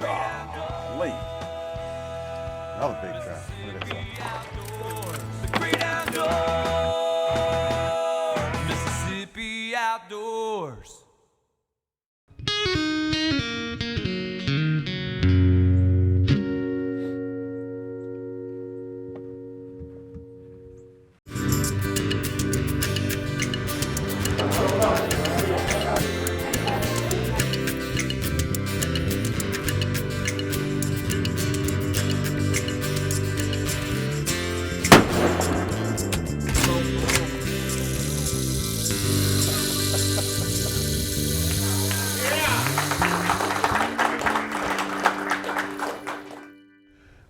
Golly. Another big trout. Look at that. The great outdoors, Mississippi outdoors.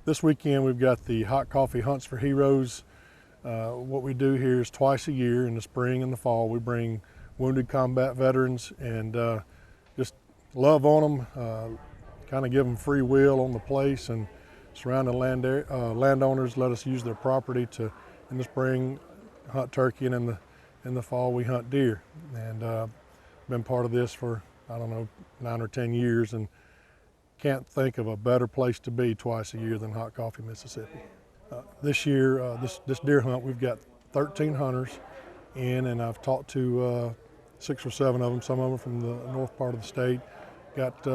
This weekend we've got the Hot Coffee Hunts for Heroes. What we do here is twice a year in the spring and the fall. We bring wounded combat veterans and just love on them, kind of give them free will on the place, and surrounding landowners let us use their property to, in the spring, hunt turkey, and in the fall we hunt deer. And been part of this for, I don't know, 9 or 10 years, and can't think of a better place to be twice a year than Hot Coffee, Mississippi. This year, this deer hunt, we've got 13 hunters in, and I've talked to 6 or 7 of them, some of them from the north part of the state. Got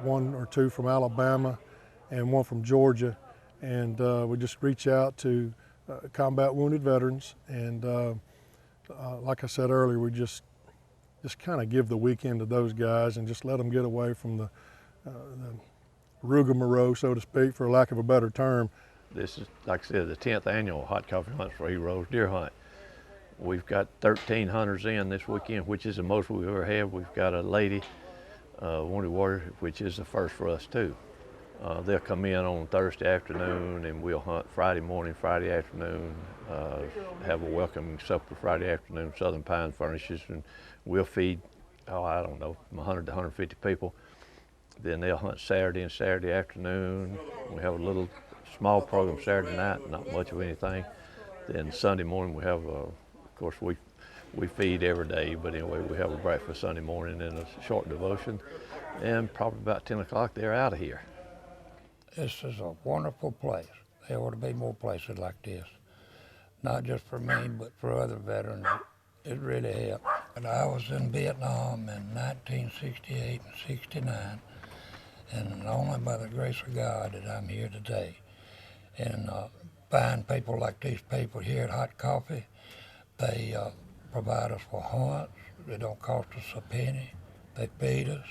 1 or 2 from Alabama and 1 from Georgia. And we just reach out to combat wounded veterans. And like I said earlier, we just kind of give the weekend to those guys and just let them get away from the rigmarole, so to speak, for lack of a better term. This is, like I said, the 10th annual Hot Coffee Hunts for Heroes deer hunt. We've got 13 hunters in this weekend, which is the most we've ever had. We've got a lady, wounded warrior, which is the first for us too. They'll come in on Thursday afternoon, and we'll hunt Friday morning, Friday afternoon, have a welcoming supper Friday afternoon, Southern Pine Furnishes, and we'll feed, I don't know, 100 to 150 people. Then they'll hunt Saturday and Saturday afternoon. We have a little small program Saturday night, not much of anything. Then Sunday morning we have, of course we feed every day, but anyway, we have a breakfast Sunday morning and a short devotion. And probably about 10 o'clock they're out of here. This is a wonderful place. There ought to be more places like this. Not just for me, but for other veterans. It really helped. And I was in Vietnam in 1968 and 69. And only by the grace of God that I'm here today. And fine people like these people here at Hot Coffee, they provide us with hunts. They don't cost us a penny. They feed us.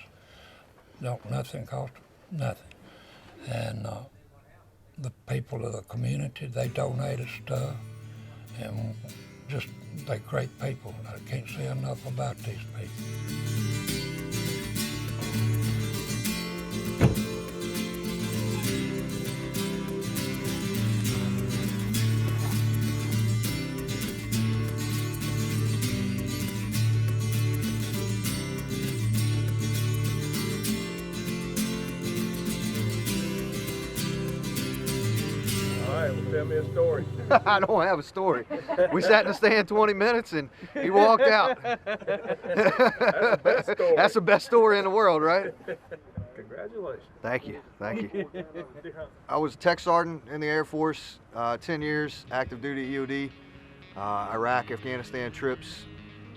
Nothing costs nothing. And the people of the community, they donate us stuff. And just, they're great people. I can't say enough about these people. Tell me a story. I don't have a story. We sat in the stand 20 minutes and he walked out. That's the best story. That's the best story in the world, right? Congratulations. Thank you, thank you. I was a tech sergeant in the Air Force, 10 years, active duty EOD, Iraq, Afghanistan trips.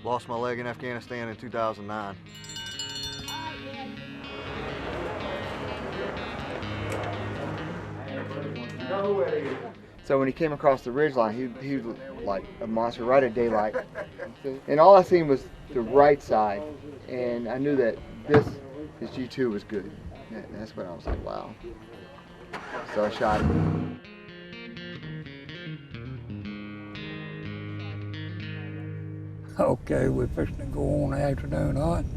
Lost my leg in Afghanistan in 2009. So when he came across the ridgeline, he was like a monster right at daylight. And all I seen was the right side. And I knew that his G2 was good. And that's when I was like, wow. So I shot him. Okay, we're fixing to go on the afternoon hunt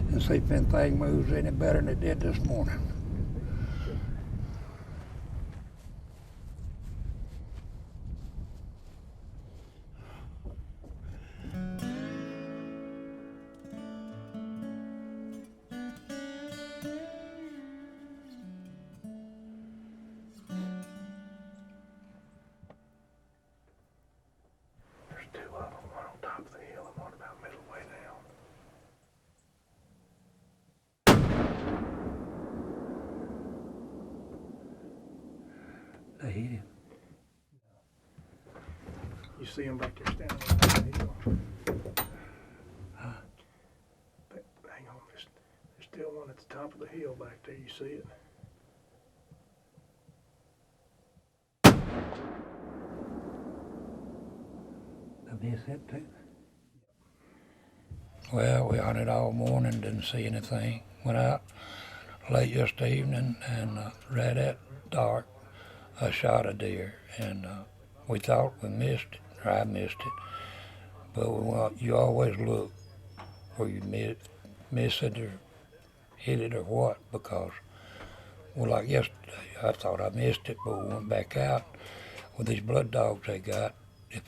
and see if anything moves any better than it did this morning. They hit him. You see him back there standing on the hill. But hang on, there's still one at the top of the hill back there. You see it? I missed that too. Well, we hunted all morning, didn't see anything. Went out late yesterday evening and right at dark, I shot a deer, and we thought we missed it, or I missed it. But you always look where you miss it or hit it or what, because, well, like yesterday, I thought I missed it, but we went back out with these blood dogs they got. If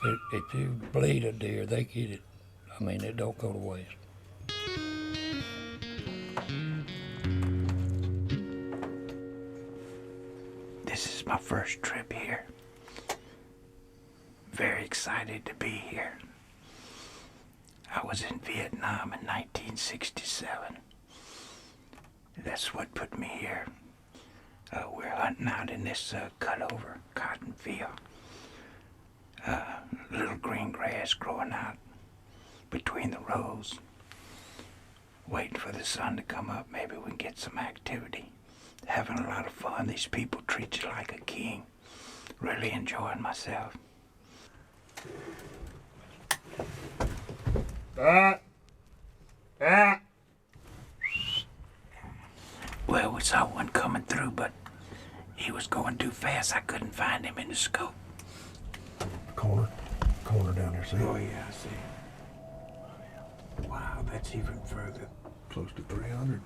you bleed a deer, they get it. I mean, it don't go to waste. This is my first trip here. Very excited to be here. I was in Vietnam in 1967. That's what put me here. We're hunting out in this cut-over cotton field. Little green grass growing out between the rows. Waiting for the sun to come up, maybe we can get some activity. Having a lot of fun. These people treat you like a king. Really enjoying myself. Well, we saw one coming through, but he was going too fast. I couldn't find him in the scope. Corner down there, see? Oh yeah, I see. Wow, that's even further. Close to 300.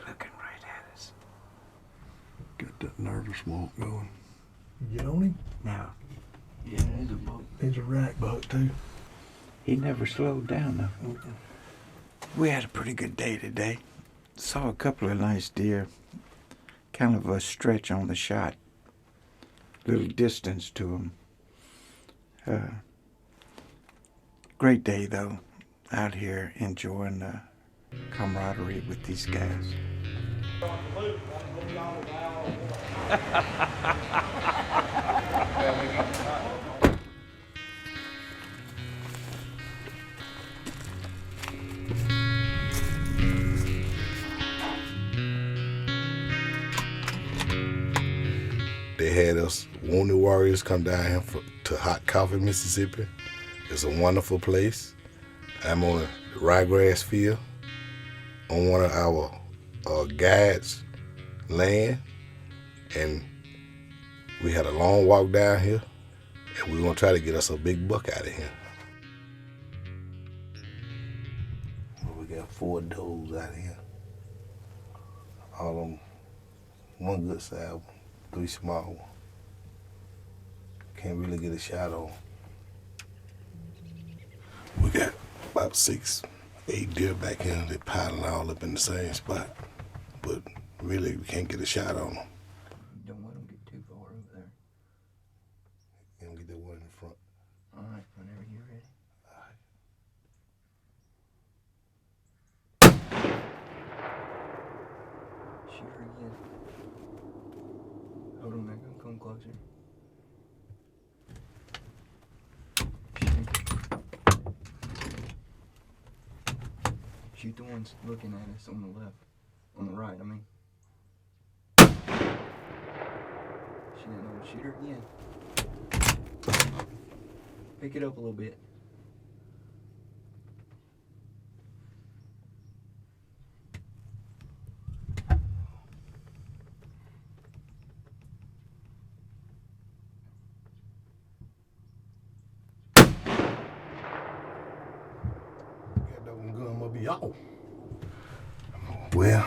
Looking right at us. Got that nervous walk going. You get on him? Now, yeah, there's a boat. He's a rack buck too. He never slowed down though. We had a pretty good day today. Saw a couple of nice deer. Kind of a stretch on the shot. Little distance to them. Great day though. Out here enjoying the camaraderie with these guys. They had us Wounded Warriors come down here to Hot Coffee, Mississippi. It's a wonderful place. I'm on a ryegrass field on one of our guides' land, and we had a long walk down here, and we're gonna try to get us a big buck out of here. We got 4 does out here. All of them, one good size one. 3 small ones. Can't really get a shot on. We got about 6, 8 deer back here. They're piling all up in the same spot. But really, we can't get a shot on them. Don't let them get too far over there. And get that one in the front. All right, whenever you're ready. Shoot her again. Hold on, they're gonna come closer. Shoot the ones looking at us on the left. On the right, I mean. Shoot her again. Pick it up a little bit. Yo. Well,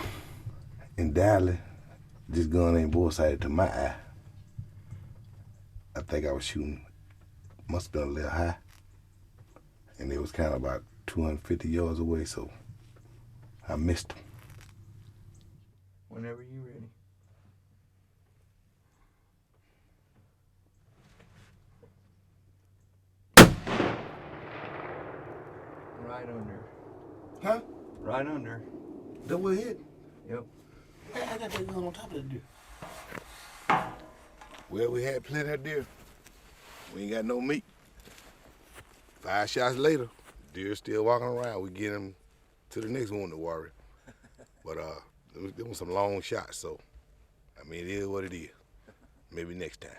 in Dallas, this gun ain't bullsighted to my eye. I think I was shooting, must have been a little high. And it was kind of about 250 yards away, so I missed him. Whenever you're ready. Right under. Huh? Right under. That was it? Yep. I got that gun on top of the deer. Well, we had plenty of deer. We ain't got no meat. 5 shots later, deer still walking around. We get him to the next wounded warrior. But there was some long shots, so I mean, it is what it is. Maybe next time.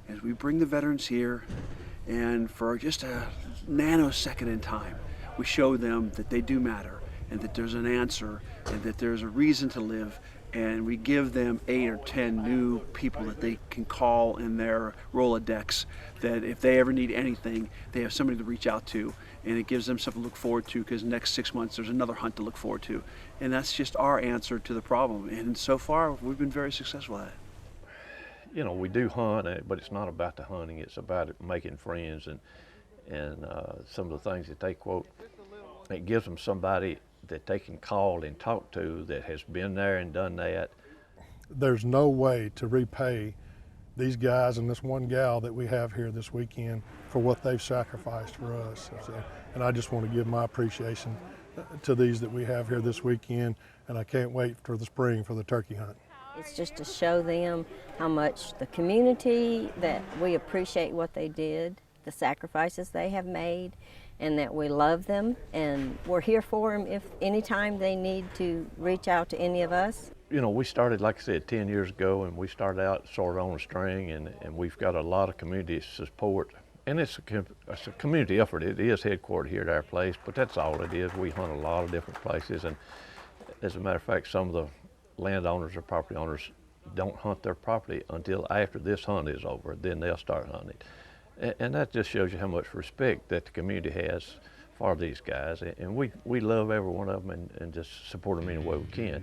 As we bring the veterans here, and for just a nanosecond in time, we show them that they do matter, and that there's an answer, and that there's a reason to live, and we give them 8 or 10 new people that they can call in their Rolodex, that if they ever need anything, they have somebody to reach out to, and it gives them something to look forward to, because next 6 months there's another hunt to look forward to. And that's just our answer to the problem, and so far we've been very successful at it. You know, we do hunt, but it's not about the hunting, it's about making friends and some of the things that they quote. It gives them somebody that they can call and talk to that has been there and done that. There's no way to repay these guys and this one gal that we have here this weekend for what they've sacrificed for us. So, and I just want to give my appreciation to these that we have here this weekend, and I can't wait for the spring for the turkey hunt. It's just to show them how much the community, that we appreciate what they did, the sacrifices they have made, and that we love them, and we're here for them if anytime they need to reach out to any of us. You know, we started, like I said, 10 years ago, and we started out sort of on a string, and we've got a lot of community support. And it's a community effort. It is headquartered here at our place, but that's all it is. We hunt a lot of different places, and as a matter of fact, some of the landowners or property owners don't hunt their property until after this hunt is over. Then they'll start hunting. And that just shows you how much respect that the community has for these guys. And we love every one of them and just support them any way we can.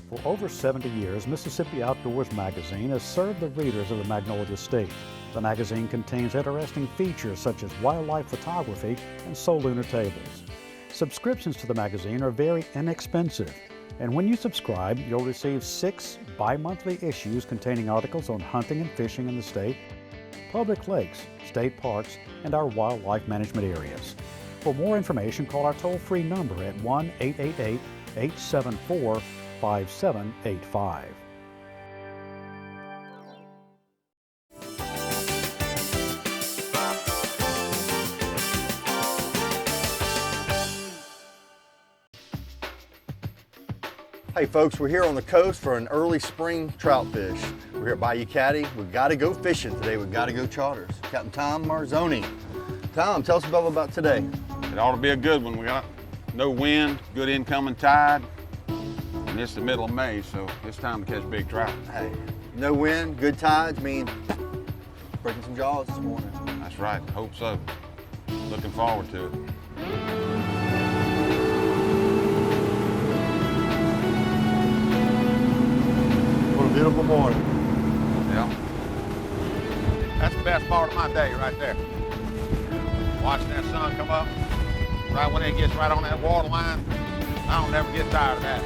For over 70 years, Mississippi Outdoors magazine has served the readers of the Magnolia State. The magazine contains interesting features such as wildlife photography and soul lunar tables. Subscriptions to the magazine are very inexpensive, and when you subscribe, you'll receive 6 bi-monthly issues containing articles on hunting and fishing in the state, public lakes, state parks, and our wildlife management areas. For more information, call our toll-free number at 1-888-874-5785. Hey folks, we're here on the coast for an early spring trout fish. We're here at Bayou Caddy. We've got to go fishing today. We've got to go charters. Captain Tom Marzoni. Tom, tell us about today. It ought to be a good one. We got no wind, good incoming tide, and it's the middle of May, so it's time to catch big trout. Hey, no wind, good tides mean breaking some jaws this morning. That's right, hope so. Looking forward to it. What a beautiful morning. Yeah. That's the best part of my day right there. Watching that sun come up, right when it gets right on that water line, I don't never get tired of that.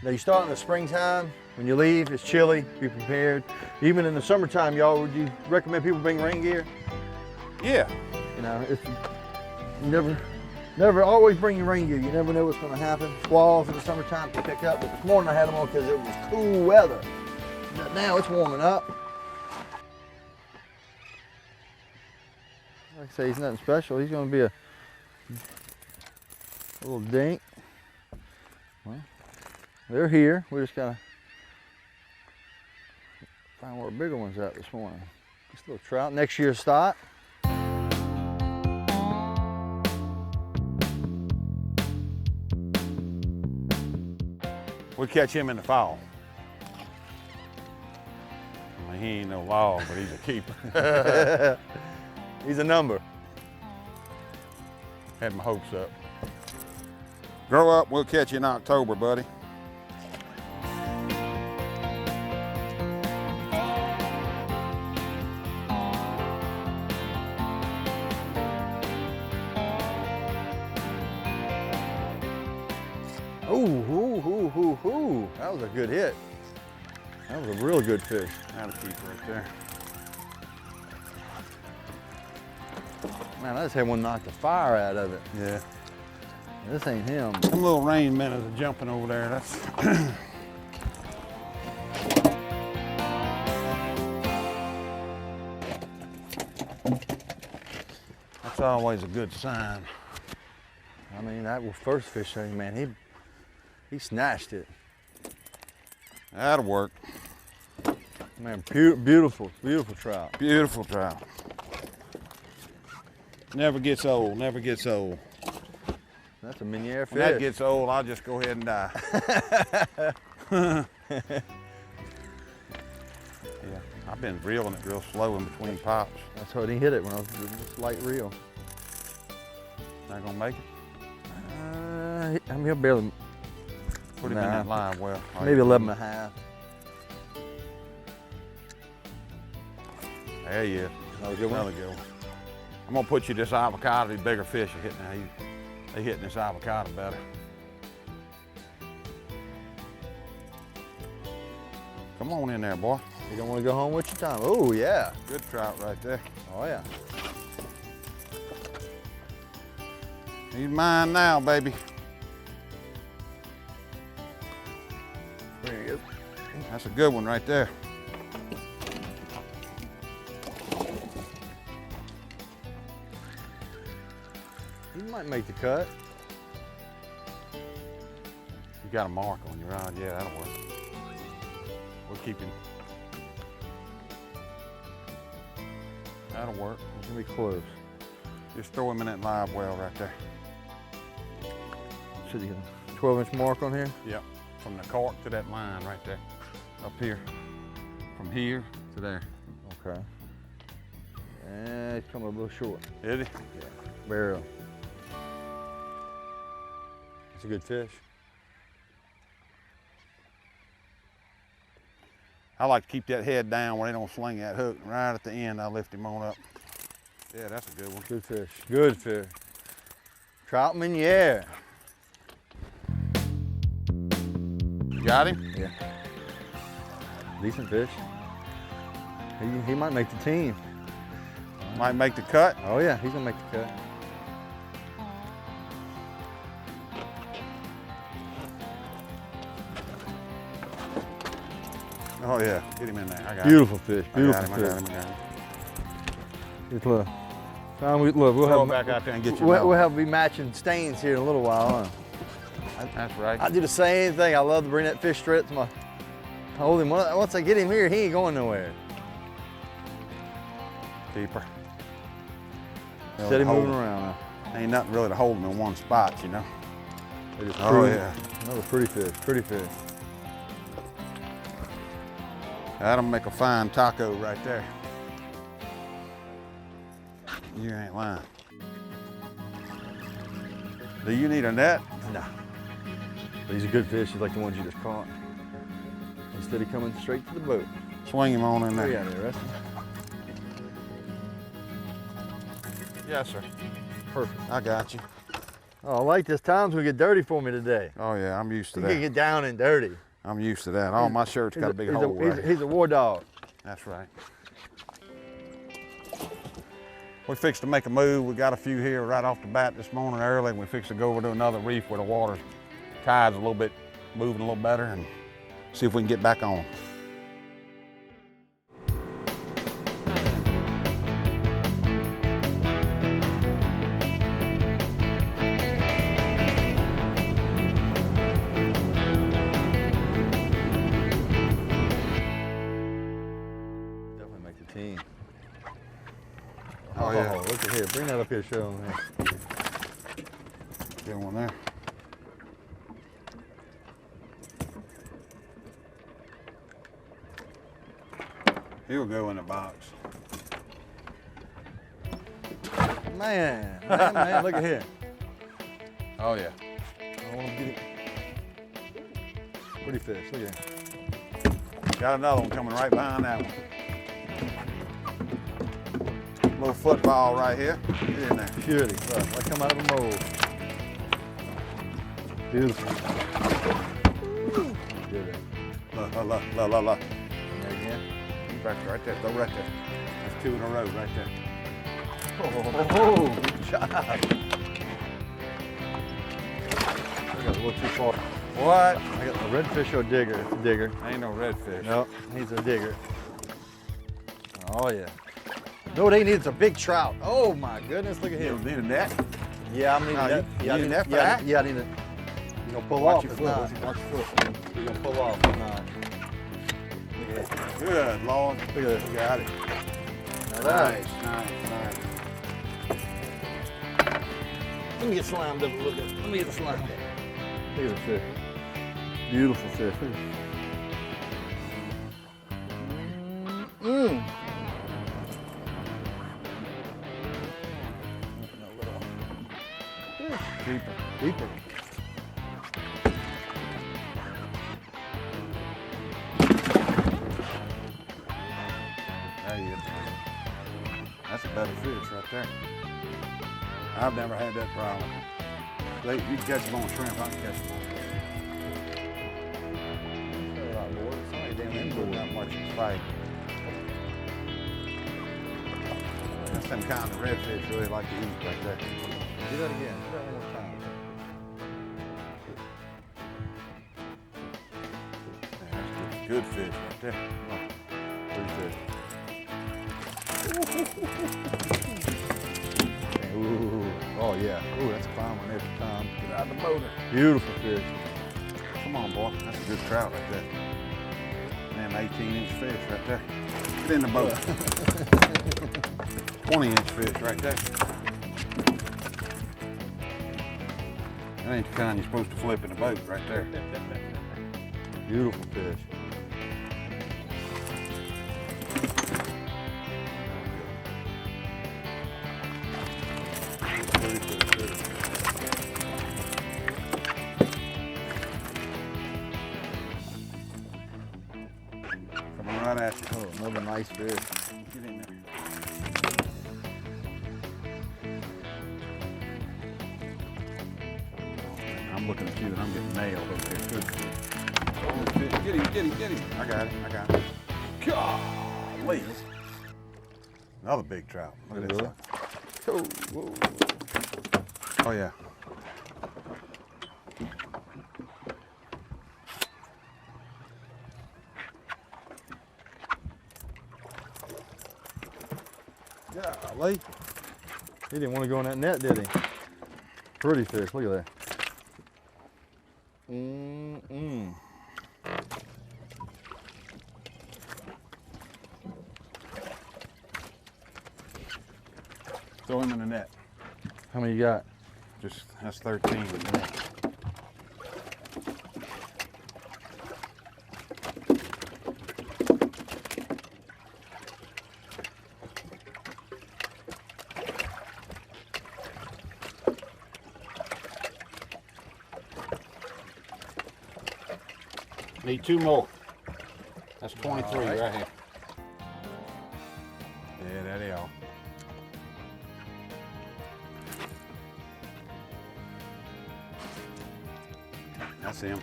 Now you start in the springtime. When you leave, it's chilly. Be prepared. Even in the summertime, y'all, would you recommend people bring rain gear? Yeah. You know, never always bring your rain gear. You never know what's going to happen. Squalls in the summertime can pick up, but this morning I had them on because it was cool weather. But now it's warming up. Like I say, he's nothing special. He's going to be a little dink. Well, they're here. We just gotta find where our bigger one's at this morning. This little trout, next year's stock. We catch him in the fall. I mean, he ain't no law, but he's a keeper. He's a number. Had my hopes up. Grow up, we'll catch you in October, buddy. hoo, hoo. That was a good hit. That was a real good fish. That'll keep right there. Man, I just had one knock the fire out of it. Yeah. This ain't him. Them little rain minnows are jumping over there. That's always a good sign. I mean, that was first fish thing, man. He snatched it. That'll work. Man, beautiful, beautiful trout. Beautiful trout. Never gets old, never gets old. That's a miniere fish. When that gets old, I'll just go ahead and die. Yeah, I've been reeling it real slow in between pops. That's how he hit it when I was just light reel. Not gonna make it? I mean, he'll barely. Put him in that live well. Maybe 11 and a half. There he is. Another good one? Another good one. I'm gonna put you this avocado. These bigger fish are hitting. They hitting this avocado better. Come on in there, boy. You don't want to go home with your time. Oh yeah. Good trout right there. Oh yeah. He's mine now, baby. There he is. That's a good one right there. He might make the cut. You got a mark on your rod. Yeah, that'll work. We'll keep him. That'll work. He's gonna be close. Just throw him in that live well right there. Should he get a 12-inch mark on here? Yep. From the cork to that line right there. Up here. From here to there. Okay. And he's coming a little short. Is he? Yeah. Barrel. It's a good fish. I like to keep that head down where they don't sling that hook. Right at the end, I lift him on up. Yeah, that's a good one. Good fish. Good fish. Trout miniere. Got him? Yeah. Decent fish. He might make the team. Might make the cut? Oh yeah, he's gonna make the cut. Oh yeah, get him in there. I got Beautiful him. fish. Beautiful fish. I got him. Good look. Look, we'll Throw have him back out there and get you. We'll have be matching stains here in a little while. Huh? That's right. I do the same thing. I love to bring that fish straight to my. Hold him. Once I get him here, he ain't going nowhere. Keeper. Set him moving around now. Ain't nothing really to hold him in one spot, you know. Oh yeah. Another pretty fish. Pretty fish. That'll make a fine taco right there. You ain't lying. Do you need a net? No. But he's a good fish. He's like the ones you just caught. Instead of coming straight to the boat. Swing him on in there. Yeah, there, Rusty. Yes, sir. Perfect. I got you. Oh, I like this. Tom's gonna get dirty for me today. Oh yeah, I'm used to He that. can get down and dirty. I'm used to that. All my shirts got a big hole right. He's a war dog. That's right. We fixed to make a move. We got a few here right off the bat this morning early, and we fixed to go over to another reef where the water tide's a little bit moving a little better, and see if we can get back on. Definitely make the team. Oh, yeah. Look at here. Bring that up here, show him here. Get one there. He'll go in the box. Man, look at here. Oh yeah. I want to get it. Pretty fish. Look at him. Got another one coming right behind that one. Little football right here. Get in there. Beauty. Look, I come out of a mold. Beautiful. good. Look. There again. Right there. Throw right there. That's 2 in a row right there. Oh, good job. I got a little too far. What? I got a redfish or a digger. It's a digger. Ain't no redfish. No, he's a digger. Oh yeah. No, they need it's a big trout. Oh my goodness, look at You him. need a net? Yeah, I'm needing No, that. you need a net for that? Yeah, I need it. You gonna pull Watch off? your It's foot. not. Watch your foot. You gonna pull off? It's not. Look at that. Good Lord. Look at this. Got it. Now that. Nice. Let me get slimed up a little bit. Let me get the slime. Look at this fish. Beautiful fish. Look at Mmm. Deeper. There you go. That's a better fish right there. I've never had that problem. You can catch them on shrimp, I can catch them on not much fight. That's them kind of redfish really like to eat right there. Do that again. Do that one more time. Yeah, that's good fish right there. Ooh. Oh yeah. Ooh, that's a fine one every time. Get out of the motor. Beautiful fish. Come on, boy. That's a good trout right there. Man, 18-inch fish right there. Get in the boat. 20-inch fish right there. That ain't the kind you're supposed to flip in the boat right there. Beautiful fish. Coming right at you. Oh, another nice fish. Get in there. I'm looking at you and I'm getting nailed over here. Good fish. Good fish. Get him. I got it. Golly. Another big trout. Look at this one. Oh yeah. Golly. He didn't want to go in that net, did he? Pretty fish. Look at that. Throw him in the net. How many you got? That's 13 in the net. Need 2 more. That's 23 right here. Yeah, there they are. That's him.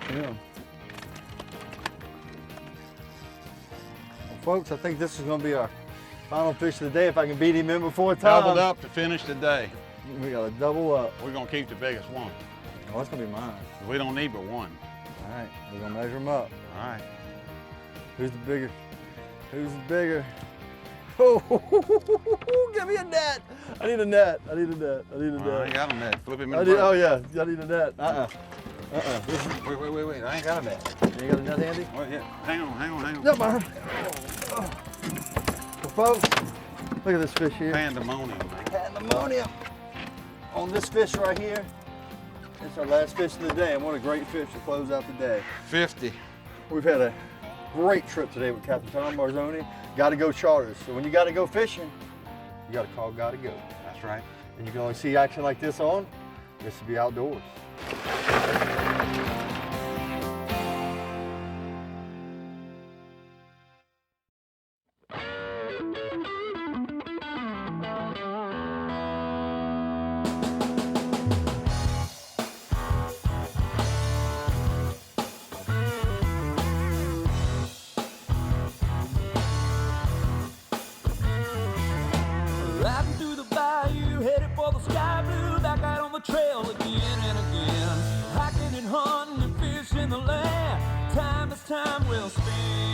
Yeah. Well, folks, I think this is going to be our final fish of the day if I can beat him in before time. Doubled up to finish the day. We got to double up. We're going to keep the biggest one. Oh, that's going to be mine. We don't need but one. All right, we're going to measure them up. All right. Who's the bigger? Who's the bigger? Oh, give me a net. I need a net. I need a net. I need a net. I ain't got a net. Flip him in I the need, boat. oh, yeah. I need a net. Wait. I ain't got a net. You ain't got a net handy? Wait, yeah. Hang on. No, Byron. Well, folks, look at this fish here. Pandemonium, man. Pandemonium. On this fish right here, it's our last fish of the day, and what a great fish to close out the day. 50. We've had a great trip today with Captain Tom Marzoni. Gotta Go Charters. So when you gotta go fishing, you gotta call Gotta Go. That's right. And you can only see action like this on Mississippi Outdoors. spin.